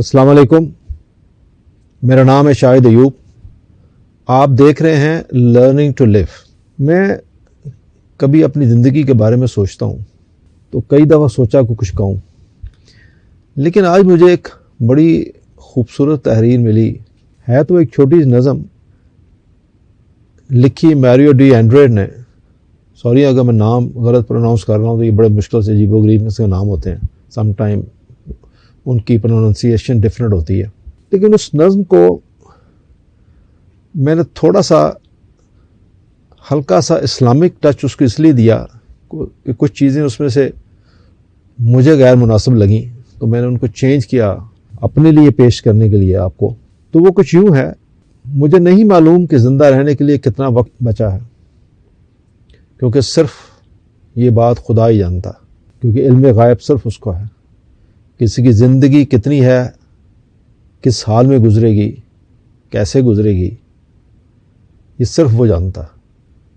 السلام علیکم، میرا نام ہے شاہد ایوب۔ آپ دیکھ رہے ہیں لرننگ ٹو لیو۔ میں کبھی اپنی زندگی کے بارے میں سوچتا ہوں تو کئی دفعہ سوچا کہ کچھ کہوں، لیکن آج مجھے ایک بڑی خوبصورت تحریر ملی ہے، تو ایک چھوٹی سی نظم لکھی میریو ڈی اینڈریڈ نے۔ سوری اگر میں نام غلط پروناؤنس کر رہا ہوں، تو یہ بڑے مشکل سے عجیب و غریب سے نام ہوتے ہیں، سم ٹائم ان کی پروننسیشن ڈفرینٹ ہوتی ہے۔ لیکن اس نظم کو میں نے تھوڑا سا ہلکا سا اسلامک ٹچ اس کو اس لیے دیا کہ کچھ چیزیں اس میں سے مجھے غیر مناسب لگیں، تو میں نے ان کو چینج کیا اپنے لیے پیش کرنے کے لیے آپ کو۔ تو وہ کچھ یوں ہے: مجھے نہیں معلوم کہ زندہ رہنے کے لیے کتنا وقت بچا ہے، کیونکہ صرف یہ بات خدا ہی جانتا، کیونکہ علم غائب صرف اس کو ہے۔ کسی کی زندگی کتنی ہے، کس حال میں گزرے گی، کیسے گزرے گی، یہ صرف وہ جانتا،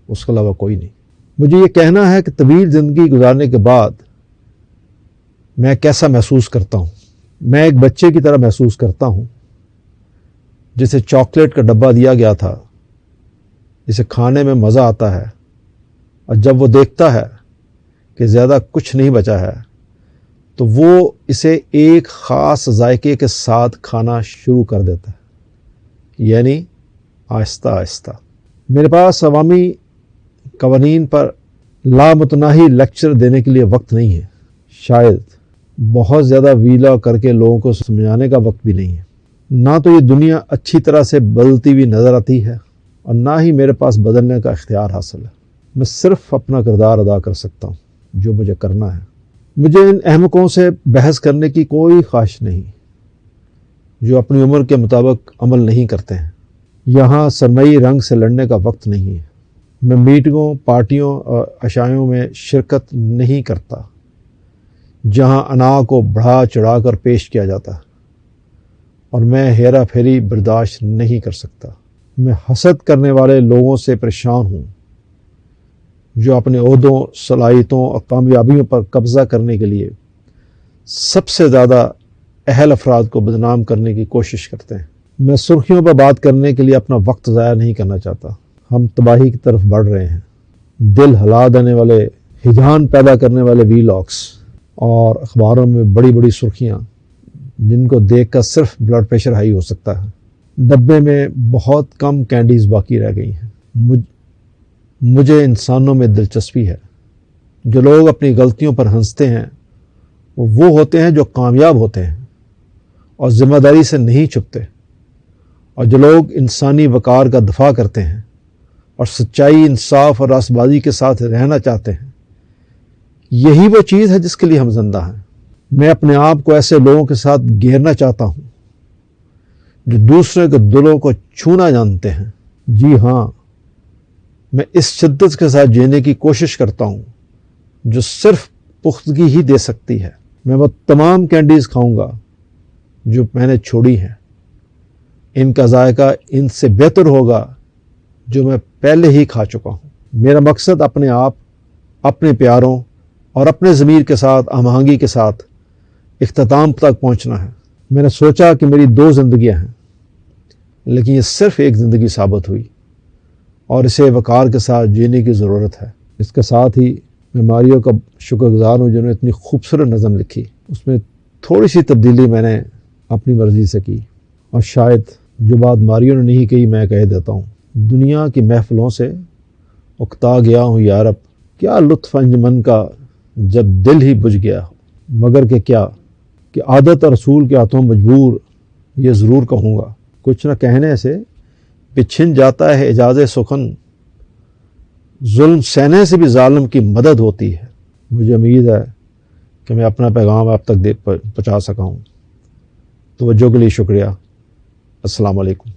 اس کے علاوہ کوئی نہیں۔ مجھے یہ کہنا ہے کہ طویل زندگی گزارنے کے بعد میں کیسا محسوس کرتا ہوں۔ میں ایک بچے کی طرح محسوس کرتا ہوں جسے چاکلیٹ کا ڈبہ دیا گیا تھا، جسے کھانے میں مزہ آتا ہے، اور جب وہ دیکھتا ہے کہ زیادہ کچھ نہیں بچا ہے تو وہ اسے ایک خاص ذائقے کے ساتھ کھانا شروع کر دیتا ہے، یعنی آہستہ آہستہ۔ میرے پاس عوامی قوانین پر لامتناہی لیکچر دینے کے لیے وقت نہیں ہے، شاید بہت زیادہ ویلا کر کے لوگوں کو سمجھانے کا وقت بھی نہیں ہے۔ نہ تو یہ دنیا اچھی طرح سے بدلتی ہوئی نظر آتی ہے، اور نہ ہی میرے پاس بدلنے کا اختیار حاصل ہے۔ میں صرف اپنا کردار ادا کر سکتا ہوں جو مجھے کرنا ہے۔ مجھے ان احمقوں سے بحث کرنے کی کوئی خواہش نہیں جو اپنی عمر کے مطابق عمل نہیں کرتے ہیں۔ یہاں سرمئی رنگ سے لڑنے کا وقت نہیں ہے۔ میں میٹنگوں، پارٹیوں اور عشائیوں میں شرکت نہیں کرتا جہاں انا کو بڑھا چڑھا کر پیش کیا جاتا ہے، اور میں ہیرا پھیری برداشت نہیں کر سکتا۔ میں حسد کرنے والے لوگوں سے پریشان ہوں جو اپنے عہدوں، صلاحیتوں اور کامیابیوں پر قبضہ کرنے کے لیے سب سے زیادہ اہل افراد کو بدنام کرنے کی کوشش کرتے ہیں۔ میں سرخیوں پر بات کرنے کے لیے اپنا وقت ضائع نہیں کرنا چاہتا۔ ہم تباہی کی طرف بڑھ رہے ہیں۔ دل ہلا دینے والے، ہجان پیدا کرنے والے ویلاگس اور اخباروں میں بڑی بڑی سرخیاں جن کو دیکھ کر صرف بلڈ پریشر ہائی ہو سکتا ہے۔ ڈبے میں بہت کم کینڈیز باقی رہ گئی ہیں۔ مجھے انسانوں میں دلچسپی ہے۔ جو لوگ اپنی غلطیوں پر ہنستے ہیں وہ ہوتے ہیں جو کامیاب ہوتے ہیں اور ذمہ داری سے نہیں چھپتے، اور جو لوگ انسانی وقار کا دفاع کرتے ہیں اور سچائی، انصاف اور راست بازی کے ساتھ رہنا چاہتے ہیں، یہی وہ چیز ہے جس کے لیے ہم زندہ ہیں۔ میں اپنے آپ کو ایسے لوگوں کے ساتھ گھیرنا چاہتا ہوں جو دوسرے کے دلوں کو چھونا جانتے ہیں۔ جی ہاں، میں اس شدت کے ساتھ جینے کی کوشش کرتا ہوں جو صرف پختگی ہی دے سکتی ہے۔ میں وہ تمام کینڈیز کھاؤں گا جو میں نے چھوڑی ہیں۔ ان کا ذائقہ ان سے بہتر ہوگا جو میں پہلے ہی کھا چکا ہوں۔ میرا مقصد اپنے آپ، اپنے پیاروں اور اپنے ضمیر کے ساتھ ہم آہنگی کے ساتھ اختتام تک پہنچنا ہے۔ میں نے سوچا کہ میری 2 زندگیاں ہیں، لیکن یہ صرف ایک زندگی ثابت ہوئی، اور اسے وقار کے ساتھ جینے کی ضرورت ہے۔ اس کے ساتھ ہی میں ماریو کا شکر گزار ہوں جنہوں نے اتنی خوبصورت نظم لکھی۔ اس میں تھوڑی سی تبدیلی میں نے اپنی مرضی سے کی، اور شاید جو بات ماریو نے نہیں کہی میں کہہ دیتا ہوں۔ دنیا کی محفلوں سے اکتا گیا ہوں یارب، کیا لطف انجمن کا جب دل ہی بجھ گیا ہو، مگر کہ کیا کہ عادت اور رسول کے ہاتھوں مجبور یہ ضرور کہوں گا، کچھ نہ کہنے سے بچھن جاتا ہے اعجاز سخن، ظلم سہنے سے بھی ظالم کی مدد ہوتی ہے۔ مجھے امید ہے کہ میں اپنا پیغام آپ تک پہنچا سکا ہوں۔ توجہ کے لیے شکریہ۔ السلام علیکم۔